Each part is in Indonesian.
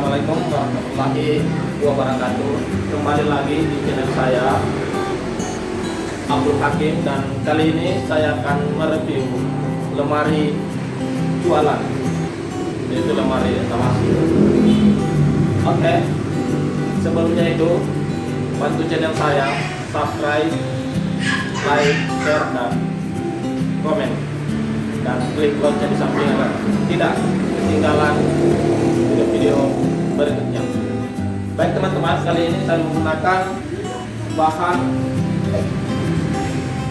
Assalamualaikum warahmatullahi wabarakatuh. Kembali lagi di channel saya Abdul Hakim, dan kali ini saya akan mereview lemari jualan, yaitu lemari etalase. Oke, sebelumnya itu bantu channel saya subscribe, like, share, dan komen, dan klik lonceng di samping agar tidak ketinggalan video-video berikutnya. Baik teman-teman, kali ini saya menggunakan bahan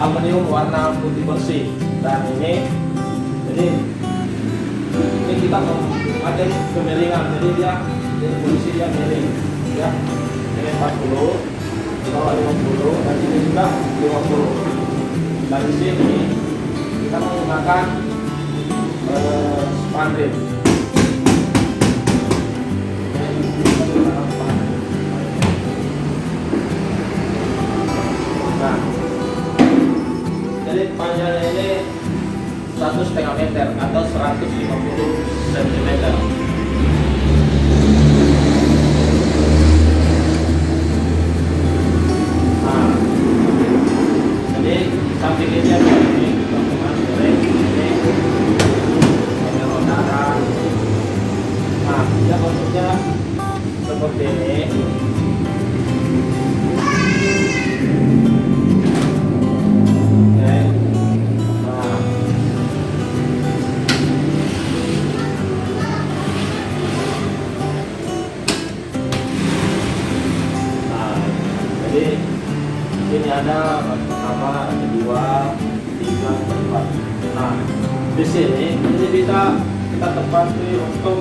aluminium warna putih bersih, dan ini kita memakai kemiringan, jadi dia posisinya miring ya. Ini 40, bawah 50, dan ini juga 50. Dan di sini kita menggunakan spandril. Nah, jadi panjangnya ini 1,5 meter atau 150 cm. Nah, jadi samping ini ada ini teman-teman, ini ada rotaran. Nah, dia bentuknya seperti ini. Jadi ini ada pertama, ada 2, 3, 4. Nah, di sini ini bisa kita tempati untuk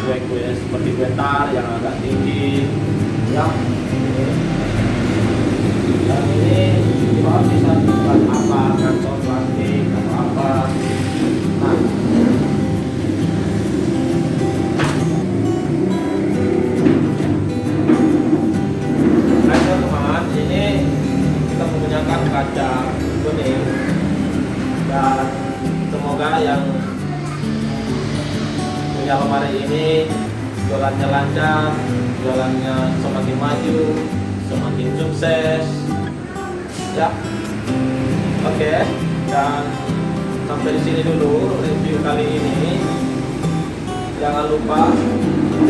kue-kue seperti kue tar yang agak tinggi, ya. Dan ini di bawah bisa dibuat apa, kantong plastik atau apa. Nah, kaca kuning, dan semoga yang punya lemari ini jualannya lancar, jualannya semakin maju, semakin sukses ya. Oke, dan sampai di sini dulu review kali ini. Jangan lupa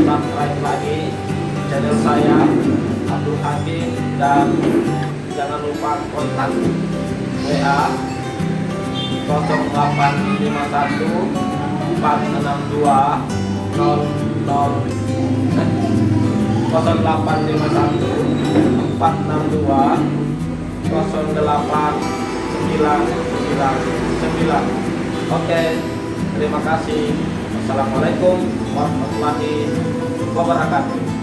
subscribe lagi channel saya Abdul Hakim, dan jangan lupa kontak WA 0851 462 0862 Oke, terima kasih. Wassalamualaikum warahmatullahi wabarakatuh.